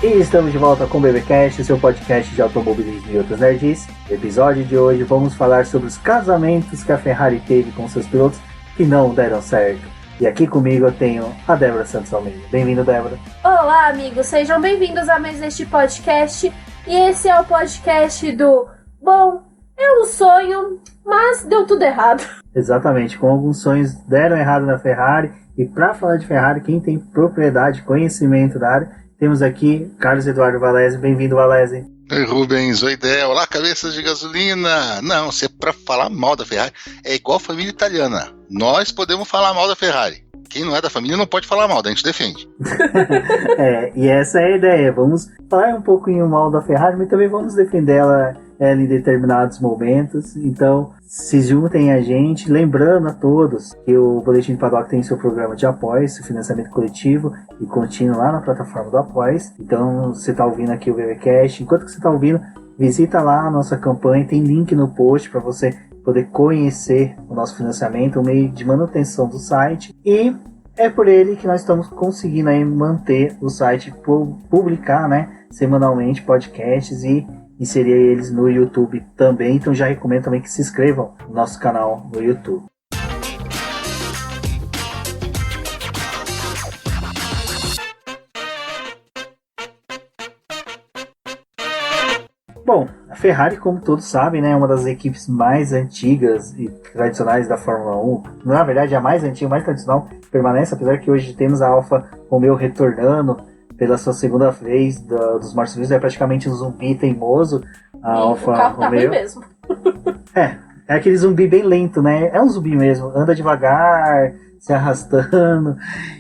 E estamos de volta com o BBcast, seu podcast de automobilismo e outras nerds. No episódio de hoje vamos falar sobre os casamentos que a Ferrari teve com seus pilotos que não deram certo. E aqui comigo eu tenho a Débora Santos Almeida. Bem-vindo, Débora. Olá, amigos. Sejam bem-vindos a mais este podcast. E esse é o podcast do... Bom, é um sonho, mas deu tudo errado. Exatamente, com alguns sonhos deram errado na Ferrari. E para falar de Ferrari, quem tem propriedade, conhecimento da área, temos aqui Carlos Eduardo Valese. Bem-vindo, Valese. Oi, Rubens. Oi, Dé. Olá, cabeças de gasolina. Não, se é pra falar mal da Ferrari, é igual a família italiana. Nós podemos falar mal da Ferrari. Quem não é da família não pode falar mal, daí a gente defende. E essa é a ideia. Vamos falar um pouquinho mal da Ferrari, mas também vamos defender ela em determinados momentos. Então, se juntem a gente. Lembrando a todos que o Boletim de Paddock tem seu programa de apoio, seu financiamento coletivo e contínuo lá na plataforma do Apoio. Então, você está ouvindo aqui o BBcast. Enquanto que você está ouvindo, visita lá a nossa campanha. Tem link no post para você poder conhecer o nosso financiamento, o meio de manutenção do site, e é por ele que nós estamos conseguindo aí manter o site, publicar, né, semanalmente podcasts e inserir eles no YouTube também. Então já recomendo também que se inscrevam no nosso canal no YouTube. Bom, a Ferrari, como todos sabem, né, é uma das equipes mais antigas e tradicionais da Fórmula 1. Na verdade, a mais antiga, mais tradicional, permanece, apesar que hoje temos a Alfa Romeo retornando pela sua segunda vez dos Marcos. É praticamente um zumbi teimoso, a Alfa Romeo. Tá ruim mesmo. É aquele zumbi bem lento, né? É um zumbi mesmo, anda devagar, se arrastando.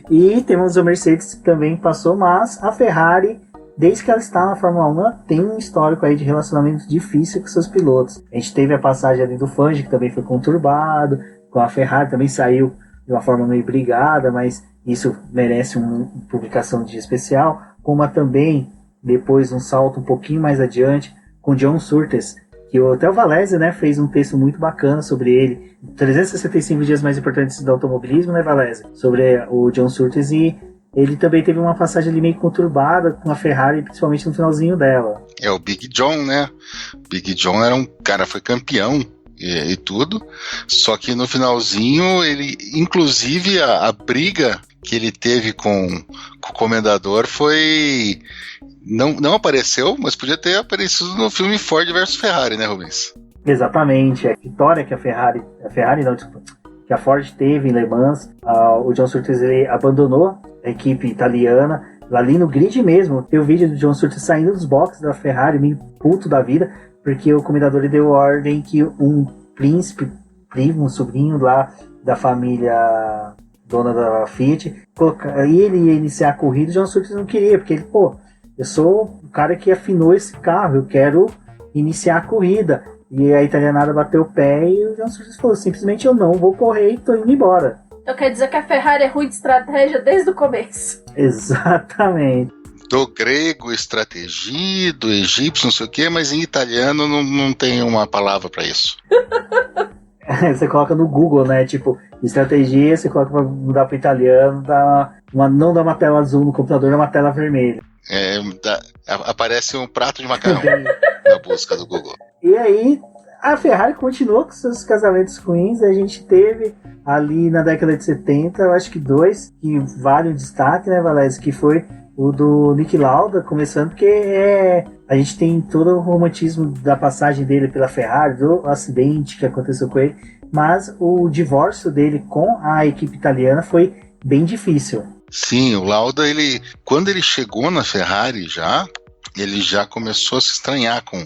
E temos o Mercedes que também passou, mas a Ferrari, desde que ela está na Fórmula 1, ela tem um histórico aí de relacionamento difícil com seus pilotos. A gente teve a passagem ali do Fangio, que também foi conturbado, com a Ferrari também saiu de uma forma meio brigada, mas isso merece uma publicação de especial, como também, depois um salto um pouquinho mais adiante, com John Surtees, que até o Valese, né, fez um texto muito bacana sobre ele, 365 dias mais importantes do automobilismo, né, Valese? Sobre o John Surtees, e ele também teve uma passagem ali meio conturbada com a Ferrari, principalmente no finalzinho dela. É o Big John, né? Big John era um cara, foi campeão e tudo, só que no finalzinho, ele, inclusive a briga que ele teve com o comendador foi... Não apareceu, mas podia ter aparecido no filme Ford vs Ferrari, né, Rubens? Exatamente, a vitória que que a Ford teve em Le Mans, o John Surtees ele abandonou a equipe italiana, ali no grid mesmo. Tem o vídeo do John Surtees saindo dos boxes da Ferrari, meio puto da vida, porque o comendador deu ordem que um príncipe, primo, um sobrinho lá da família dona da Fiat, ele ia iniciar a corrida. O John Surtees não queria, porque ele, eu sou o cara que afinou esse carro, eu quero iniciar a corrida. E a italianada bateu o pé e o John Surtees falou, simplesmente eu não vou correr e tô indo embora. Eu quero dizer que a Ferrari é ruim de estratégia desde o começo. Exatamente. Do grego, estratégia, do egípcio, não sei o quê, mas em italiano não tem uma palavra pra isso. Você coloca no Google, né, tipo, estratégia, você coloca pra mudar pro italiano, não dá uma tela azul no computador, dá uma tela vermelha. Aparece um prato de macarrão na busca do Google. E aí, a Ferrari continuou com seus casamentos ruins. A gente teve ali na década de 70, eu acho que dois que valem o destaque, né, Valese? Que foi o do Niki Lauda, começando, porque a gente tem todo o romantismo da passagem dele pela Ferrari, do acidente que aconteceu com ele, mas o divórcio dele com a equipe italiana foi bem difícil. Sim, o Lauda, quando ele chegou na Ferrari ele já começou a se estranhar com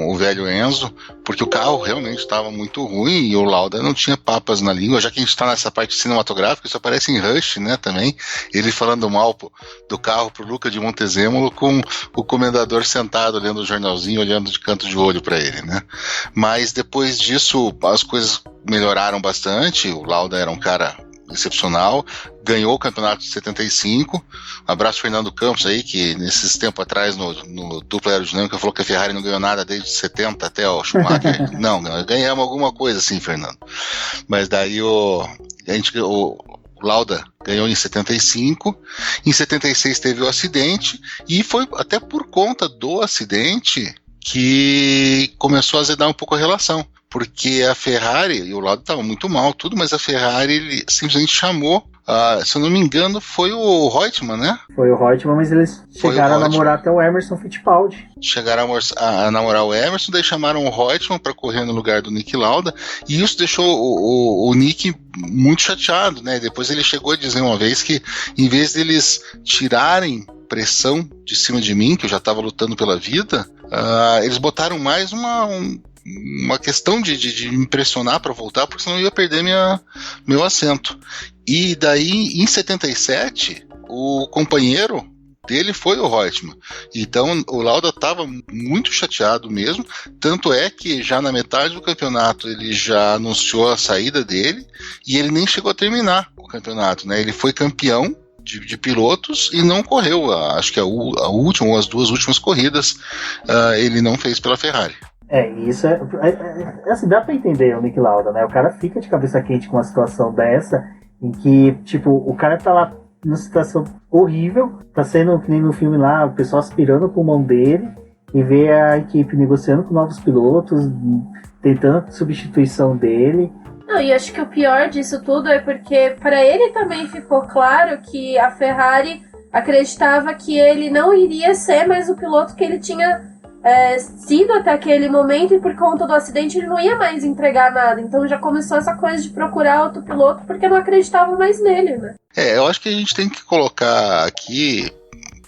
o velho Enzo, porque o carro realmente estava muito ruim e o Lauda não tinha papas na língua. Já que a gente está nessa parte cinematográfica, isso aparece em Rush, né, também, ele falando mal do carro pro Luca de Montezemolo, com o comendador sentado lendo o jornalzinho, olhando de canto de olho para ele, né. Mas depois disso as coisas melhoraram bastante. O Lauda era um cara excepcional, ganhou o campeonato de 75. Abraço Fernando Campos aí, que nesses tempos atrás no dupla aerodinâmica falou que a Ferrari não ganhou nada desde 70 até o Schumacher. Não, ganhamos alguma coisa assim, Fernando. Mas daí o O Lauda ganhou em 75, em 76 teve o acidente, e foi até por conta do acidente que começou a azedar um pouco a relação, porque a Ferrari, e o Lauda estava muito mal, tudo, mas a Ferrari ele simplesmente chamou, se eu não me engano, foi o Reutemann, né? Foi o Reutemann, mas eles chegaram a namorar até o Emerson Fittipaldi. Chegaram a namorar o Emerson, daí chamaram o Reutemann para correr no lugar do Niki Lauda, e isso deixou o Niki muito chateado, né? Depois ele chegou a dizer uma vez que, em vez deles tirarem pressão de cima de mim, que eu já estava lutando pela vida, eles botaram mais uma questão de me impressionar para voltar, porque senão eu ia perder meu assento. E daí, em 77, o companheiro dele foi o Reutemann. Então, o Lauda estava muito chateado mesmo, tanto é que já na metade do campeonato ele já anunciou a saída dele, e ele nem chegou a terminar o campeonato, né? Ele foi campeão de pilotos e não correu, acho que a última ou as duas últimas corridas ele não fez pela Ferrari. Isso assim, dá pra entender o Niki Lauda, né? O cara fica de cabeça quente com uma situação dessa, em que, tipo, o cara tá lá numa situação horrível, tá sendo que nem no filme lá, o pessoal aspirando o pulmão dele, e vê a equipe negociando com novos pilotos, tentando substituição dele. Não, e acho que o pior disso tudo é porque para ele também ficou claro que a Ferrari acreditava que ele não iria ser mais o piloto que ele tinha sido até aquele momento, e por conta do acidente ele não ia mais entregar nada. Então já começou essa coisa de procurar outro piloto porque não acreditavam mais nele, né? Eu acho que a gente tem que colocar aqui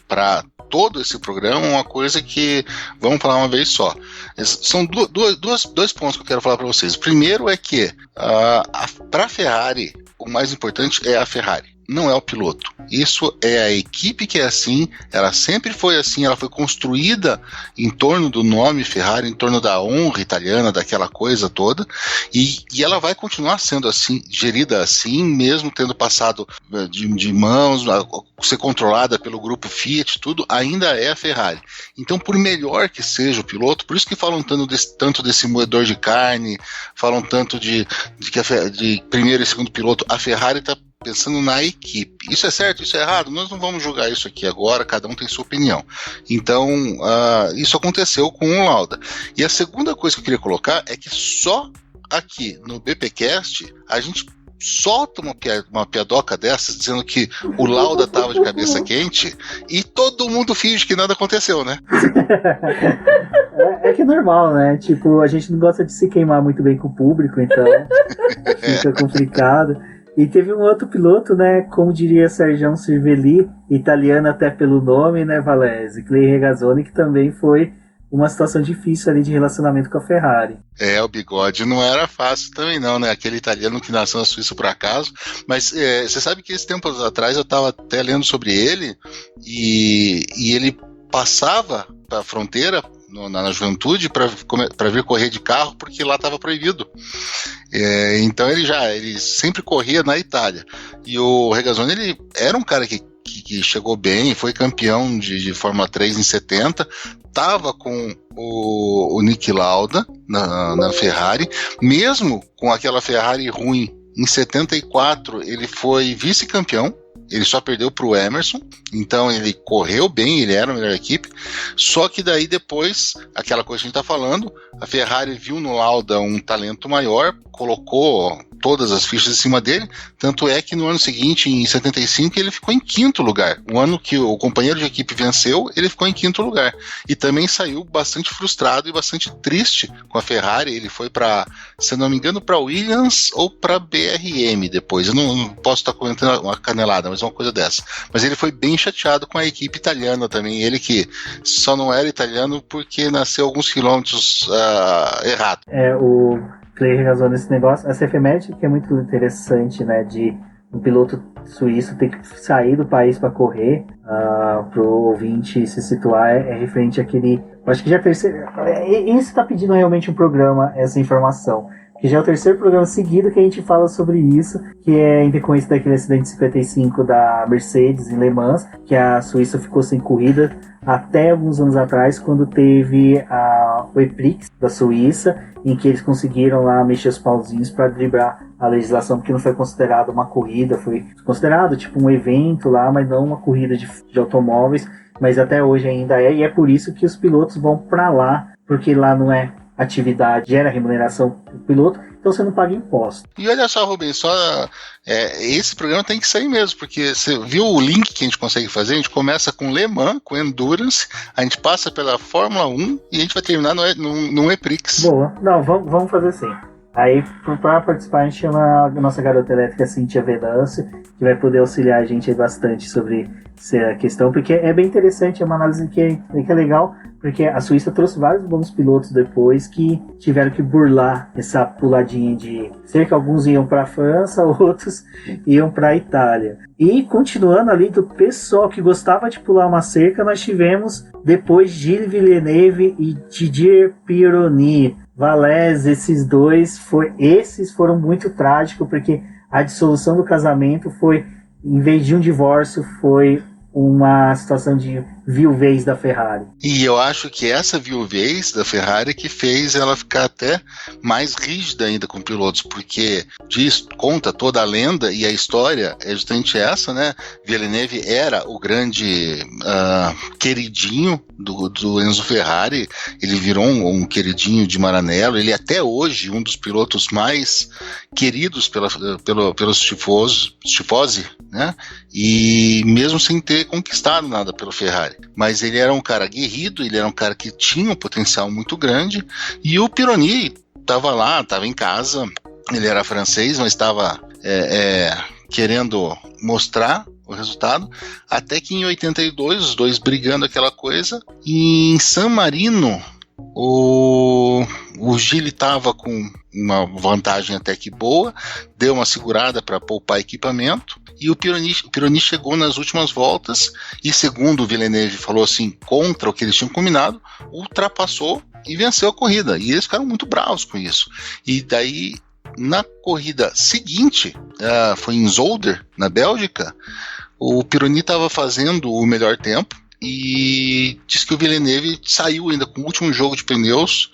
para todo esse programa uma coisa que vamos falar uma vez só. São dois pontos que eu quero falar para vocês. O primeiro é que para a Ferrari o mais importante é a Ferrari, não é o piloto. Isso é a equipe que é assim, ela sempre foi assim, ela foi construída em torno do nome Ferrari, em torno da honra italiana, daquela coisa toda, e ela vai continuar sendo assim, gerida assim, mesmo tendo passado de mãos, ser controlada pelo grupo Fiat, tudo, ainda é a Ferrari. Então, por melhor que seja o piloto, por isso que falam tanto desse moedor de carne, falam tanto de primeiro e segundo piloto, a Ferrari está pensando na equipe. Isso é certo, isso é errado? Nós não vamos julgar isso aqui agora, cada um tem sua opinião. Então, isso aconteceu com o Lauda. E a segunda coisa que eu queria colocar é que só aqui no BPcast a gente solta uma piadoca dessas dizendo que o Lauda estava de cabeça quente e todo mundo finge que nada aconteceu, né? É que é normal, né? Tipo, a gente não gosta de se queimar muito bem com o público, então fica complicado. E teve um outro piloto, né, como diria Sergião Cervelli, italiano até pelo nome, né, Valese, Clay Regazzoni, que também foi uma situação difícil ali de relacionamento com a Ferrari. O bigode não era fácil também não, né, aquele italiano que nasceu na Suíça por acaso, mas você sabe que esse tempo atrás eu estava até lendo sobre ele, e ele passava para a fronteira na juventude para vir correr de carro, porque lá estava proibido. Então ele sempre corria na Itália. E o Regazzoni, ele era um cara que chegou bem, foi campeão de Fórmula 3 em 70, estava com o Niki Lauda na Ferrari, mesmo com aquela Ferrari ruim. Em 74 ele foi vice-campeão. Ele só perdeu para o Emerson, então ele correu bem, ele era a melhor equipe, só que daí depois, aquela coisa que a gente está falando, a Ferrari viu no Lauda um talento maior, colocou todas as fichas em cima dele, tanto é que no ano seguinte, em 75, ele ficou em quinto lugar. O ano que o companheiro de equipe venceu, ele ficou em quinto lugar. E também saiu bastante frustrado e bastante triste com a Ferrari. Ele foi para, se não me engano, para Williams ou para BRM depois. Eu não posso estar comentando uma canelada, mas é uma coisa dessa. Mas ele foi bem chateado com a equipe italiana também. Ele que só não era italiano porque nasceu alguns quilômetros errado. O Clay Regazzoni nesse negócio, essa efeméride que é muito interessante, né, de um piloto suíço ter que sair do país para correr, pro ouvinte se situar, é referente àquele, acho que já é terceiro, isso está pedindo realmente um programa, essa informação, que já é o terceiro programa seguido que a gente fala sobre isso, que é em decorrência daquele acidente de 55 da Mercedes em Le Mans, que a Suíça ficou sem corrida até alguns anos atrás, quando teve o E-Prix da Suíça, em que eles conseguiram lá mexer os pauzinhos para driblar a legislação, porque não foi considerado uma corrida, foi considerado tipo um evento lá, mas não uma corrida de automóveis, mas até hoje ainda é, e é por isso que os pilotos vão para lá, porque lá não é atividade, gera remuneração para o piloto, então você não paga imposto. E olha só, Rubens, esse programa tem que sair mesmo, porque você viu o link que a gente consegue fazer? A gente começa com Le Mans, com Endurance, a gente passa pela Fórmula 1 e a gente vai terminar no E-Prix. Boa, não, vamos fazer assim. Aí, para participar, a gente chama a nossa garota elétrica, Cíntia Venâncio, que vai poder auxiliar a gente aí bastante sobre essa questão, porque é bem interessante, é uma análise que é legal, porque a Suíça trouxe vários bons pilotos depois que tiveram que burlar essa puladinha de cerca, alguns iam para a França, outros iam para a Itália. E continuando ali do pessoal que gostava de pular uma cerca, nós tivemos depois Gilles Villeneuve e Didier Pironi. Valés, esses foram muito trágicos, porque a dissolução do casamento foi, em vez de um divórcio, foi uma situação de viuvez da Ferrari. E eu acho que essa viuvez da Ferrari que fez ela ficar até mais rígida ainda com pilotos, porque conta toda a lenda e a história é justamente essa, né? Villeneuve era o grande queridinho do Enzo Ferrari, ele virou um queridinho de Maranello, ele é até hoje um dos pilotos mais queridos pelos tifosi, né? E mesmo sem ter conquistado nada pelo Ferrari. Mas ele era um cara aguerrido, ele era um cara que tinha um potencial muito grande, e o Pironi estava em casa, ele era francês, mas estava querendo mostrar o resultado, até que em 82, os dois brigando aquela coisa, e em San Marino, o Gilles estava com uma vantagem até que boa, deu uma segurada para poupar equipamento, e o Pironi chegou nas últimas voltas e, segundo o Villeneuve falou assim, contra o que eles tinham combinado, ultrapassou e venceu a corrida, e eles ficaram muito bravos com isso. E daí, na corrida seguinte, foi em Zolder, na Bélgica, o Pironi estava fazendo o melhor tempo, e diz que o Villeneuve saiu ainda com o último jogo de pneus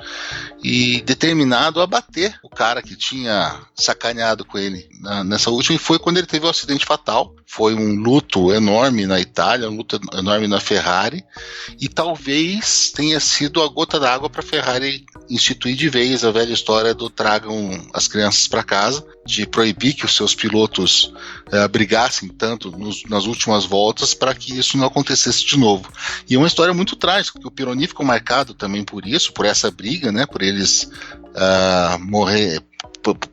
e determinado a bater o cara que tinha sacaneado com ele nessa última, e foi quando ele teve um acidente fatal. Foi um luto enorme na Itália, um luto enorme na Ferrari, e talvez tenha sido a gota d'água para a Ferrari instituir de vez a velha história do tragam as crianças para casa, de proibir que os seus pilotos brigassem tanto nas últimas voltas para que isso não acontecesse de novo. E é uma história muito trágica, porque o Pironi ficou marcado também por isso, por essa briga, né, por eles morrer,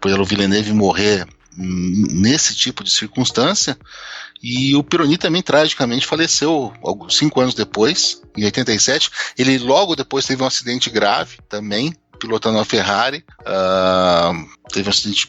pelo Villeneuve morrer nesse tipo de circunstância. E o Pironi também tragicamente faleceu 5 anos depois, em 87. Ele logo depois teve um acidente grave também, pilotando a Ferrari. Teve um acidente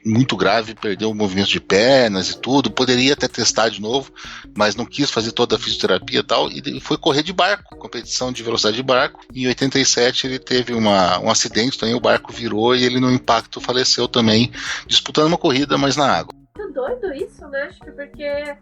muito grave, perdeu o movimento de pernas e tudo, poderia até testar de novo, mas não quis fazer toda a fisioterapia e tal, e foi correr de barco, competição de velocidade de barco. Em 87 ele teve um acidente também, o barco virou e ele no impacto faleceu também, disputando uma corrida, mas na água. Muito doido isso, né? Acho que porque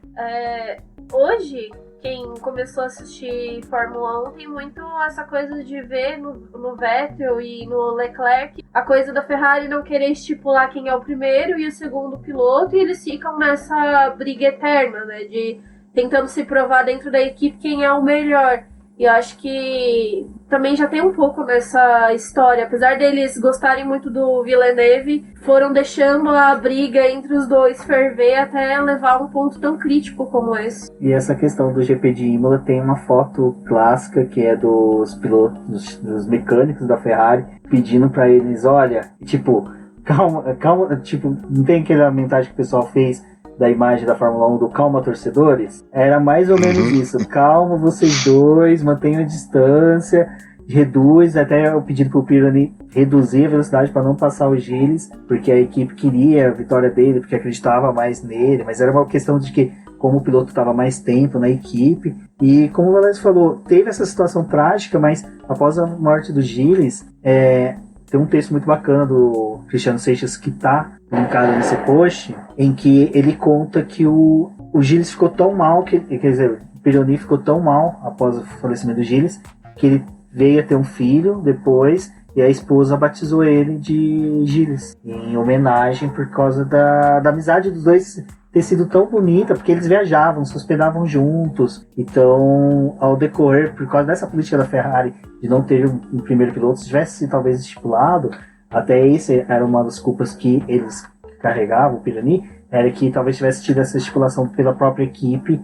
hoje quem começou a assistir Fórmula 1 tem muito essa coisa de ver no Vettel e no Leclerc a coisa da Ferrari não querer estipular quem é o primeiro e o segundo piloto, e eles ficam nessa briga eterna, né, de tentando se provar dentro da equipe quem é o melhor. E eu acho que também já tem um pouco nessa história. Apesar deles gostarem muito do Villeneuve, foram deixando a briga entre os dois ferver até levar a um ponto tão crítico como esse. E essa questão do GP de Imola tem uma foto clássica que é dos pilotos, dos mecânicos da Ferrari, pedindo pra eles, olha, tipo, calma, tipo, não tem aquela mensagem que o pessoal fez da imagem da Fórmula 1 do calma torcedores? Era mais ou menos isso. Calma vocês dois, mantenham a distância, reduz, até o pedido pro Pironi reduzir a velocidade para não passar o Gilles, porque a equipe queria a vitória dele, porque acreditava mais nele, mas era uma questão de que como o piloto estava mais tempo na equipe, e como o Valério falou, teve essa situação trágica, mas após a morte do Gilles, tem um texto muito bacana do Cristiano Seixas que tá linkado nesse post, em que ele conta que o Gilles ficou tão mal, quer dizer, o Pironi ficou tão mal após o falecimento do Gilles, que ele veio a ter um filho depois, e a esposa batizou ele de Gilles, em homenagem por causa da amizade dos dois ter sido tão bonita, porque eles viajavam, se hospedavam juntos. Então, ao decorrer, por causa dessa política da Ferrari de não ter um primeiro piloto, se tivesse sido talvez estipulado, até esse era uma das culpas que eles carregavam, o Pirani, era que talvez tivesse tido essa estipulação pela própria equipe,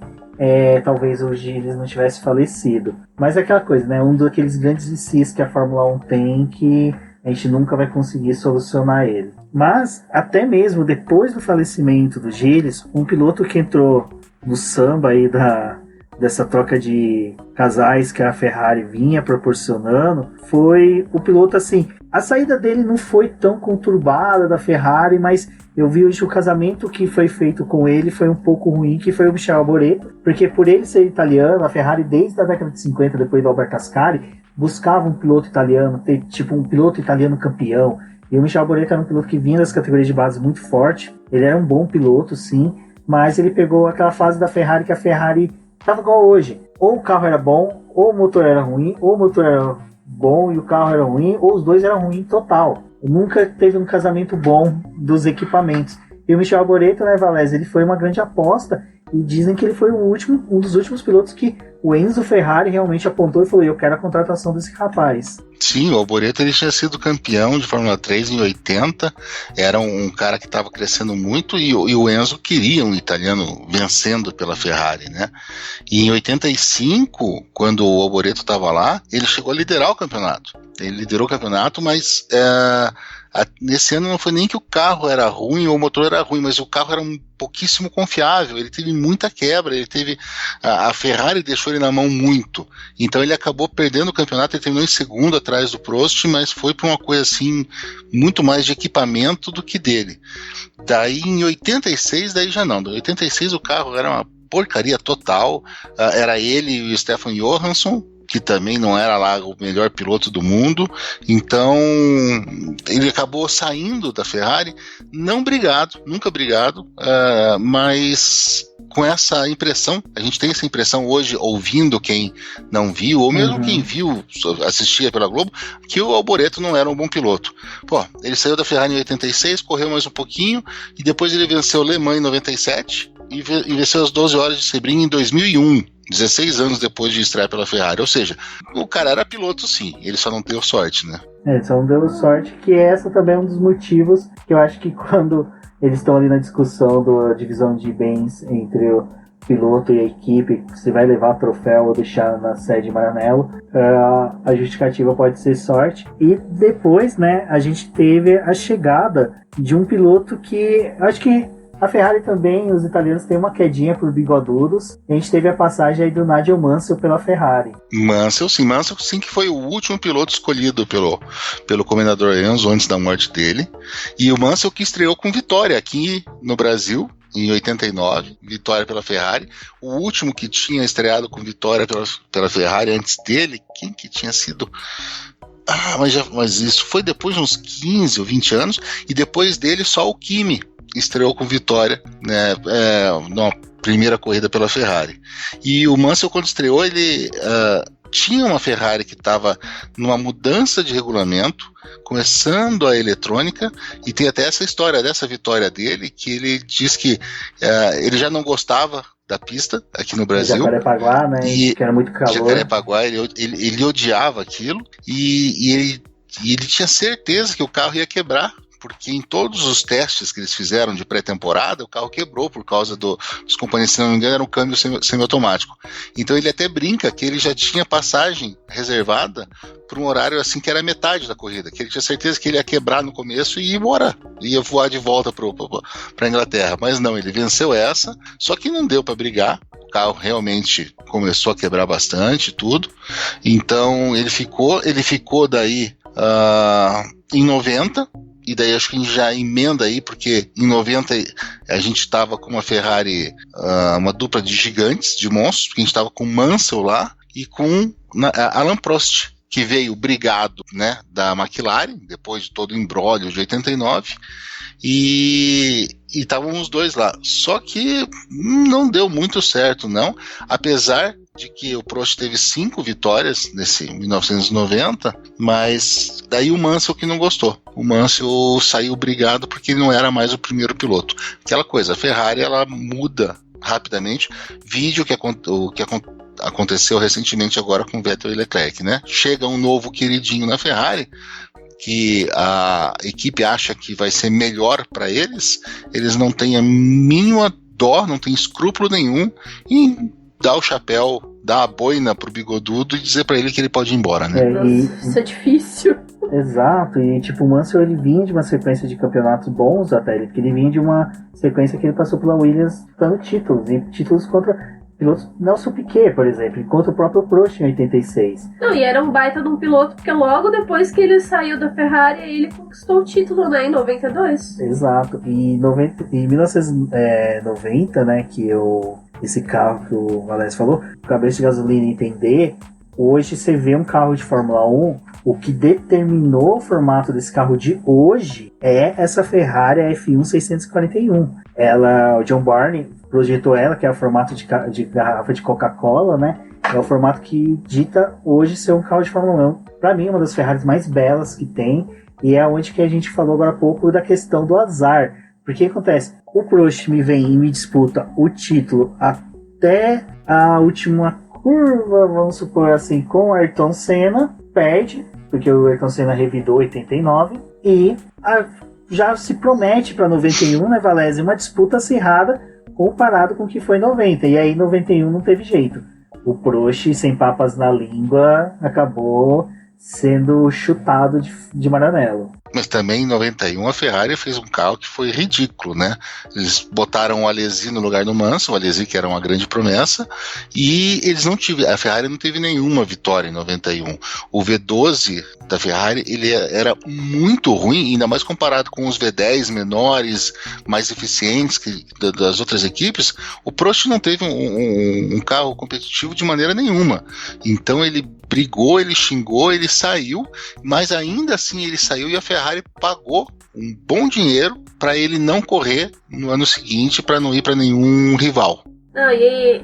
talvez o Gilles não tivesse falecido. Mas é aquela coisa, né? Um daqueles grandes vícios que a Fórmula 1 tem, que a gente nunca vai conseguir solucionar ele. Mas, até mesmo depois do falecimento do Gilles, um piloto que entrou no samba aí dessa troca de casais que a Ferrari vinha proporcionando, foi o piloto, assim, a saída dele não foi tão conturbada da Ferrari, mas eu vi hoje o casamento que foi feito com ele foi um pouco ruim, que foi o Michele Alboreto, porque por ele ser italiano, a Ferrari desde a década de 50, depois do Alberto Ascari, buscava um piloto italiano, ter tipo um piloto italiano campeão, e o Michele Alboreto era um piloto que vinha das categorias de base muito forte, ele era um bom piloto sim, mas ele pegou aquela fase da Ferrari que a Ferrari estava igual hoje, ou o carro era bom, ou o motor era ruim, ou o motor era bom e o carro era ruim, ou os dois eram ruins total. Nunca teve um casamento bom dos equipamentos. E o Michele Alboreto, né, Valese, ele foi uma grande aposta, e dizem que ele foi um dos últimos pilotos que o Enzo Ferrari realmente apontou e falou: eu quero a contratação desse rapaz. Sim, o Alboreto ele tinha sido campeão de Fórmula 3 em 80, era um cara que estava crescendo muito, e o Enzo queria um italiano vencendo pela Ferrari, né? E em 85, quando o Alboreto estava lá, ele chegou a liderar o campeonato. Ele liderou o campeonato, mas nesse ano não foi nem que o carro era ruim ou o motor era ruim, mas o carro era um pouquíssimo confiável, ele teve muita quebra, a Ferrari deixou ele na mão muito, então ele acabou perdendo o campeonato, ele terminou em segundo atrás do Prost, mas foi por uma coisa assim, muito mais de equipamento do que dele. Daí em 86, daí já não, em 86 o carro era uma porcaria total, era ele e o Stefan Johansson, que também não era lá o melhor piloto do mundo, então ele acabou saindo da Ferrari, nunca brigado, mas com essa impressão, a gente tem essa impressão hoje, ouvindo quem não viu, ou mesmo quem viu, assistia pela Globo, que o Alboreto não era um bom piloto. Pô, ele saiu da Ferrari em 86, correu mais um pouquinho, e depois ele venceu Le Mans em 97, e venceu as 12 horas de Sebring em 2001, 16 anos depois de estrear pela Ferrari. Ou seja, o cara era piloto sim, ele só não deu sorte, né? Só não deu sorte, que essa também é um dos motivos que eu acho que quando eles estão ali na discussão da divisão de bens entre o piloto e a equipe, se vai levar troféu ou deixar na sede Maranello, a justificativa pode ser sorte. E depois, né, a gente teve a chegada de um piloto que acho que a Ferrari também, os italianos têm uma quedinha por bigodudos. A gente teve a passagem aí do Nigel Mansell pela Ferrari. Mansell sim, que foi o último piloto escolhido pelo comendador Enzo antes da morte dele. E o Mansell que estreou com vitória aqui no Brasil, em 89, vitória pela Ferrari. O último que tinha estreado com vitória pela Ferrari antes dele, quem que tinha sido? Mas isso foi depois de uns 15 ou 20 anos, e depois dele só o Kimi estreou com vitória, né, na primeira corrida pela Ferrari. E o Mansell, quando estreou, ele tinha uma Ferrari que estava numa mudança de regulamento, começando a eletrônica, e tem até essa história dessa vitória dele, que ele diz que ele já não gostava da pista aqui no Brasil. Jacarepaguá, né? Que era muito calor. Jacarepaguá, ele odiava aquilo, e ele tinha certeza que o carro ia quebrar, porque em todos os testes que eles fizeram de pré-temporada, o carro quebrou por causa dos componentes, se não me engano, era um câmbio semiautomático. Então ele até brinca que ele já tinha passagem reservada para um horário assim que era metade da corrida, que ele tinha certeza que ele ia quebrar no começo e ir embora, ia voar de volta para a Inglaterra. Mas não, ele venceu essa, só que não deu para brigar. O carro realmente começou a quebrar bastante tudo. Então ele ficou daí em 90. E daí acho que a gente já emenda aí, porque em 90 a gente estava com uma Ferrari, uma dupla de gigantes, de monstros, porque a gente estava com Mansell lá e com Alain Prost, que veio brigado, né, da McLaren, depois de todo o imbróglio de 89, e estavam os dois lá. Só que não deu muito certo, não, apesar de que o Prost teve 5 vitórias nesse 1990, mas daí o Mansell que não gostou. O Mansell saiu brigado porque ele não era mais o primeiro piloto. Aquela coisa, a Ferrari ela muda rapidamente. Vídeo o que aconteceu recentemente agora com Vettel e Leclerc, né? Chega um novo queridinho na Ferrari que a equipe acha que vai ser melhor para eles não têm a mínima dó, não tem escrúpulo nenhum em dar o chapéu, dar a boina pro bigodudo e dizer para ele que ele pode ir embora, né? Isso é difícil. Exato, e tipo, o Mansell ele vinha de uma sequência de campeonatos bons até, porque ele vinha de uma sequência que ele passou pela Williams dando títulos, e títulos contra pilotos, Nelson Piquet, por exemplo, contra o próprio Prost em 86. Não, e era um baita de um piloto, porque logo depois que ele saiu da Ferrari, ele conquistou o título, né, em 92. Exato, e em 1990, né, esse carro que o Valécio falou, o cabeça de gasolina entender, hoje você vê um carro de Fórmula 1, o que determinou o formato desse carro de hoje é essa Ferrari F1 641. O John Barney projetou ela, que é o formato de garrafa de Coca-Cola, né? É o formato que dita hoje ser um carro de Fórmula 1. Para mim, é uma das Ferraris mais belas que tem, e é onde que a gente falou agora há pouco da questão do azar. Porque acontece, o Prost me vem e me disputa o título até a última curva, vamos supor assim, com o Ayrton Senna, perde, porque o Ayrton Senna revidou 89, e já se promete para 91, né, Valézio, uma disputa acirrada comparado com o que foi em 90, e aí em 91 não teve jeito. O Prost, sem papas na língua, acabou sendo chutado de Maranello. Mas também em 91 a Ferrari fez um carro que foi ridículo, né? Eles botaram o Alesi no lugar do Mansell, o Alesi que era uma grande promessa, e a Ferrari não teve nenhuma vitória em 91. O V12 da Ferrari, ele era muito ruim, ainda mais comparado com os V10 menores, mais eficientes das outras equipes. O Prost não teve um carro competitivo de maneira nenhuma. Então ele brigou, ele xingou, ele saiu, mas ainda assim ele saiu e a Ferrari pagou um bom dinheiro para ele não correr no ano seguinte, para não ir para nenhum rival. Não, e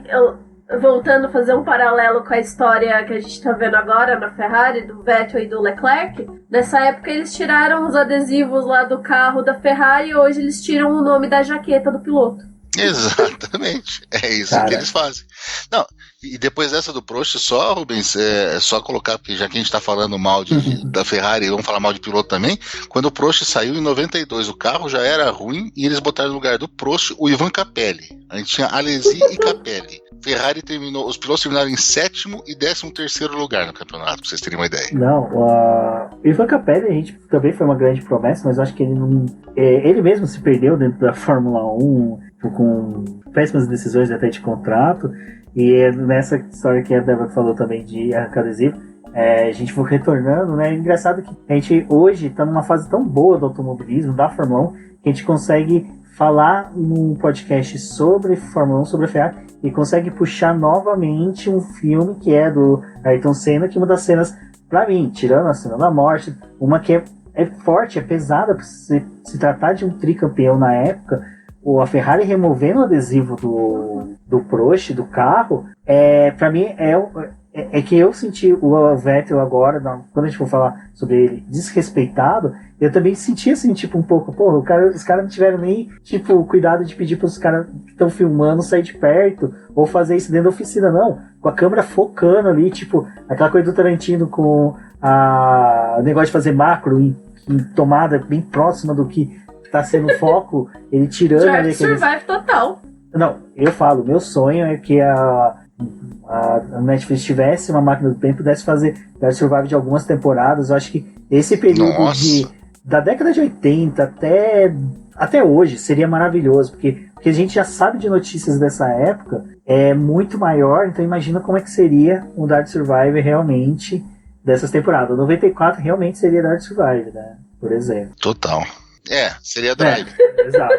voltando a fazer um paralelo com a história que a gente está vendo agora na Ferrari, do Vettel e do Leclerc, nessa época eles tiraram os adesivos lá do carro da Ferrari e hoje eles tiram o nome da jaqueta do piloto. Exatamente, é isso que eles fazem. Não, e depois dessa do Prost, só, Rubens, só colocar, porque já que a gente está falando mal da Ferrari, vamos falar mal de piloto também, quando o Prost saiu em 92, o carro já era ruim e eles botaram no lugar do Prost o Ivan Capelli. A gente tinha Alesi e Capelli. Ferrari os pilotos terminaram em 7º e 13º lugar no campeonato, pra vocês terem uma ideia. Não, o Ivan Capelli, a gente também foi uma grande promessa, mas eu acho que ele não... ele mesmo se perdeu dentro da Fórmula 1, com péssimas decisões até de contrato, e nessa história que a Débora falou também de arrancar adesivo, a gente foi retornando, né? É engraçado que a gente hoje está numa fase tão boa do automobilismo, da Fórmula 1, que a gente consegue falar num podcast sobre Fórmula 1, sobre a Ferrari, e consegue puxar novamente um filme que é do Ayrton Senna, que é uma das cenas, pra mim, tirando a cena da morte, uma que é forte, é pesada, por se tratar de um tricampeão na época, a Ferrari removendo o adesivo do Prost, do carro, pra mim é que eu senti o Vettel agora, quando a gente for falar sobre ele desrespeitado, eu também senti assim, tipo, um pouco, os caras não tiveram nem, tipo, cuidado de pedir pros caras que estão filmando sair de perto, ou fazer isso dentro da oficina, não, com a câmera focando ali, tipo, aquela coisa do Tarantino com o negócio de fazer macro em tomada bem próxima do que tá sendo foco, ele tirando... Drive Survive total. Não, eu falo, meu sonho é que a Netflix tivesse uma máquina do tempo e pudesse fazer Drive Survive de algumas temporadas. Eu acho que esse período da década de 80 até hoje seria maravilhoso, porque a gente já sabe de notícias dessa época, é muito maior, então imagina como é que seria um Drive Survive realmente dessas temporadas. 94 realmente seria Drive Survive, né? Por exemplo. Total. Seria Drive. Exato.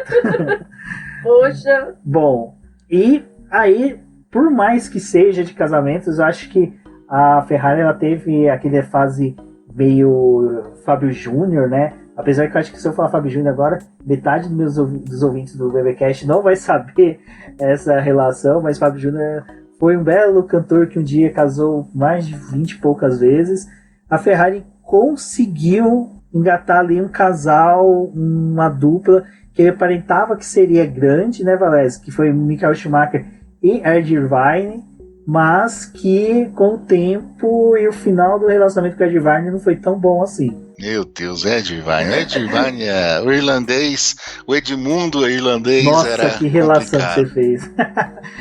Poxa. Bom, e aí, por mais que seja de casamentos, eu acho que a Ferrari ela teve aquela fase meio Fábio Júnior, né? Apesar que eu acho que se eu falar Fábio Júnior agora, metade dos ouvintes do BBcast não vai saber essa relação, mas Fábio Júnior foi um belo cantor que um dia casou mais de 20 e poucas vezes. A Ferrari conseguiu engatar ali um casal, uma dupla que aparentava que seria grande, né, Valese? Que foi Michael Schumacher e Ed Irvine, mas que com o tempo e o final do relacionamento com o Ed Irvine não foi tão bom assim. Meu Deus, Ed Irvine. Ed Irvine, o irlandês, o Edmundo irlandês. Nossa, era que relação complicado. que você fez.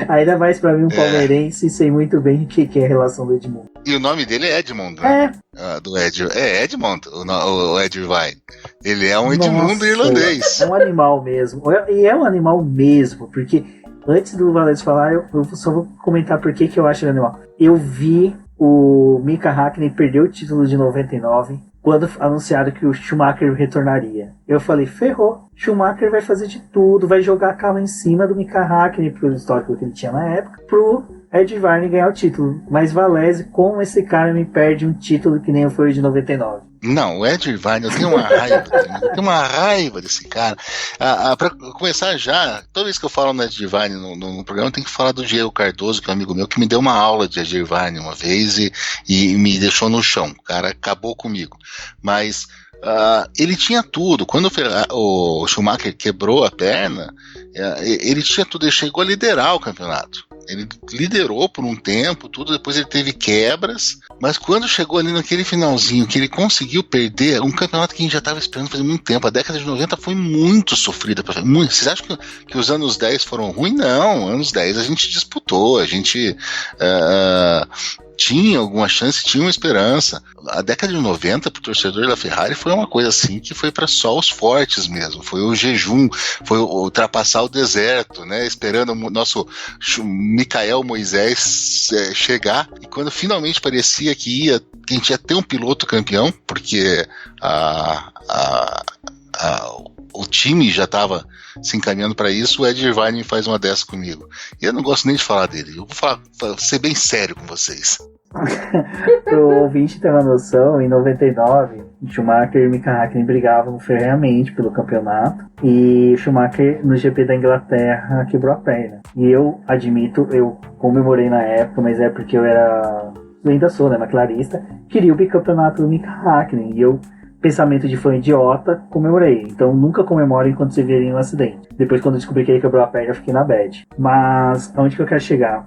Ainda mais pra mim, um palmeirense, sei muito bem o que é a relação do Edmundo. E o nome dele é Edmund, né? Do Ed. É Edmund, o Ed Irvine. Ele é um Edmundo irlandês. É um animal mesmo. E é um animal mesmo, porque antes do Valério falar, eu só vou comentar por que eu acho ele animal. Eu vi o Mika Hakkinen perder o título de 99 quando anunciaram que o Schumacher retornaria. Eu falei, ferrou. Schumacher vai fazer de tudo, vai jogar carro em cima do Mika Hakkinen, pelo histórico que ele tinha na época, pro Ed Irvine ganhar o título. Mas Valese, como esse cara me perde um título que nem foi de 99? Não, o Ed Irvine, eu tenho uma raiva dele. Eu tenho uma raiva desse cara. Pra começar já, toda vez que eu falo no Ed Irvine no programa, eu tenho que falar do Diego Cardoso, que é um amigo meu, que me deu uma aula de Ed Irvine uma vez e me deixou no chão. O cara acabou comigo. Mas ele tinha tudo. Quando o Schumacher quebrou a perna, ele tinha tudo. Ele chegou a liderar o campeonato. Ele liderou por um tempo, tudo, depois ele teve quebras, mas quando chegou ali naquele finalzinho, que ele conseguiu perder um campeonato que a gente já estava esperando faz muito tempo. A década de 90 foi muito sofrida. Vocês acham que os anos 10 foram ruins? Não, anos 10 a gente disputou, a gente tinha alguma chance, tinha uma esperança. A década de 90 pro torcedor da Ferrari foi uma coisa assim que foi para só os fortes mesmo, foi o jejum, foi ultrapassar o deserto, né, esperando o nosso Michael Moisés chegar, e quando finalmente parecia que a gente ia ter um piloto campeão, porque o time já estava se encaminhando para isso, o Ed Irvine faz uma dessa comigo. E eu não gosto nem de falar dele. Eu vou ser bem sério com vocês. Pro ouvinte ter uma noção, em 99, Schumacher e Mika Hakkinen brigavam ferreamente pelo campeonato. E Schumacher, no GP da Inglaterra, quebrou a perna. E eu admito, eu comemorei na época, mas é porque eu ainda sou, né, McLarista, queria o bicampeonato do Mika Hakkinen. E eu, pensamento de fã idiota, comemorei. Então nunca comemore enquanto você vê um acidente. Depois, quando eu descobri que ele quebrou a perna, eu fiquei na bad. Mas aonde que eu quero chegar?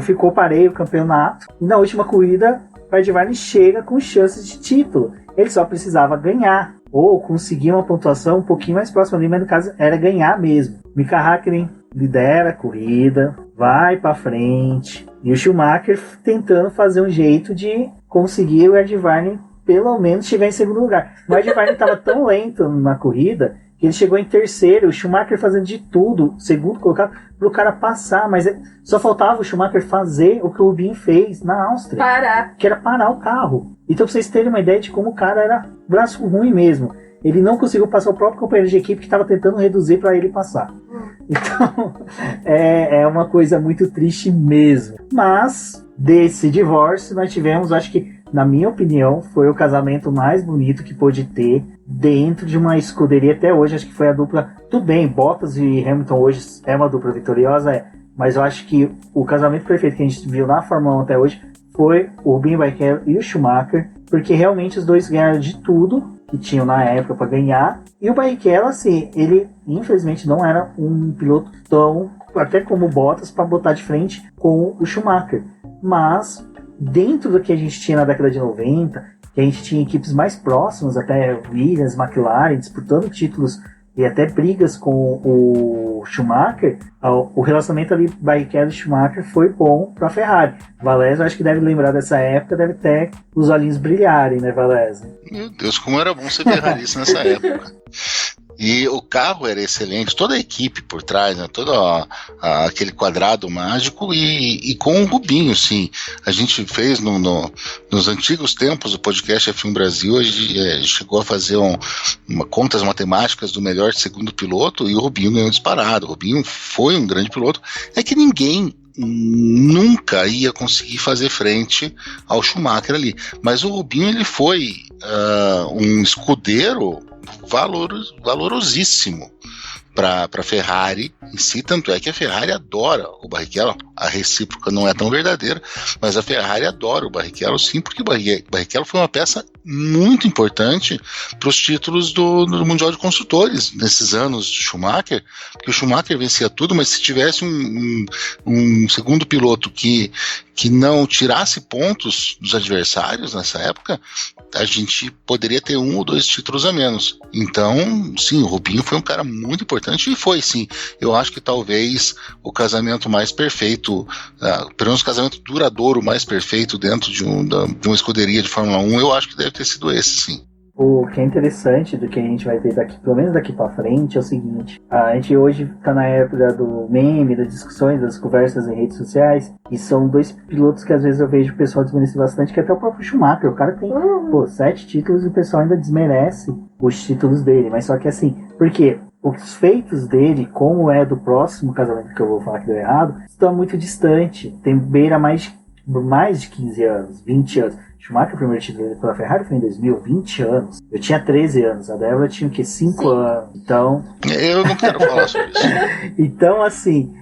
Ficou pareio o campeonato, e na última corrida o Ed Irvine chega com chances de título. Ele só precisava ganhar ou conseguir uma pontuação um pouquinho mais próxima ali, mas no caso era ganhar mesmo. Mika Hakkinen lidera a corrida, vai pra frente, e o Schumacher tentando fazer um jeito de conseguir o Ed Irvine pelo menos chegar em segundo lugar. O Ed Irvine estava tão lento na corrida que ele chegou em terceiro, o Schumacher fazendo de tudo, segundo colocado, para o cara passar, mas só faltava o Schumacher fazer o que o Rubinho fez na Áustria. Parar. Que era parar o carro. Então, pra vocês terem uma ideia de como o cara era braço ruim mesmo. Ele não conseguiu passar o próprio companheiro de equipe que estava tentando reduzir para ele passar. Então, é uma coisa muito triste mesmo. Mas, desse divórcio, nós tivemos, acho que, na minha opinião, foi o casamento mais bonito que pôde ter dentro de uma escuderia até hoje. Acho que foi a dupla. Tudo bem, Bottas e Hamilton hoje é uma dupla vitoriosa, mas eu acho que o casamento perfeito que a gente viu na Fórmula 1 até hoje foi o Rubinho Barrichello e o Schumacher, porque realmente os dois ganharam de tudo que tinham na época para ganhar. E o Barrichello, assim, ele infelizmente não era um piloto tão, até como o Bottas, para botar de frente com o Schumacher. Mas dentro do que a gente tinha na década de 90, que a gente tinha equipes mais próximas, até Williams, McLaren, disputando títulos e até brigas com o Schumacher, o relacionamento ali Barrichello e Schumacher foi bom para a Ferrari. Valese, acho que deve lembrar dessa época, deve ter os olhinhos brilharem, né, Valese? Meu Deus, como era bom ser ferrarista nessa época. E o carro era excelente, toda a equipe por trás, né, todo aquele quadrado mágico, e com o Rubinho, sim. A gente fez nos antigos tempos do podcast F1 Brasil, a gente chegou a fazer contas matemáticas do melhor segundo piloto, e o Rubinho ganhou disparado. O Rubinho foi um grande piloto. É que ninguém nunca ia conseguir fazer frente ao Schumacher ali. Mas o Rubinho, ele foi um escudeiro valorosíssimo para a Ferrari em si, tanto é que a Ferrari adora o Barrichello. A recíproca não é tão verdadeira, mas a Ferrari adora o Barrichello sim, porque o Barrichello foi uma peça muito importante para os títulos do Mundial de Construtores nesses anos de Schumacher, porque o Schumacher vencia tudo, mas se tivesse um segundo piloto que não tirasse pontos dos adversários nessa época, a gente poderia ter 1 ou 2 títulos a menos. Então, sim, o Rubinho foi um cara muito importante e foi, sim, eu acho que talvez o casamento mais perfeito, pelo menos o casamento duradouro mais perfeito dentro de uma escuderia de Fórmula 1, eu acho que deve ter sido esse, sim. O que é interessante do que a gente vai ver daqui, pelo menos daqui pra frente, é o seguinte: a gente hoje tá na época do meme, das discussões, das conversas em redes sociais, e são 2 pilotos que às vezes eu vejo o pessoal desmerecer bastante, que é até o próprio Schumacher. O cara tem 7 títulos e o pessoal ainda desmerece os títulos dele, mas só que assim, porque os feitos dele, como é do próximo casamento que eu vou falar que deu errado, estão muito distante, tem beira mais de 15 anos, 20 anos. Schumacher, o primeiro título dele pela Ferrari foi em 2000, 20 anos. Eu tinha 13 anos, a Débora tinha o quê? 5 anos. Então... Eu não quero falar sobre isso. Então, assim,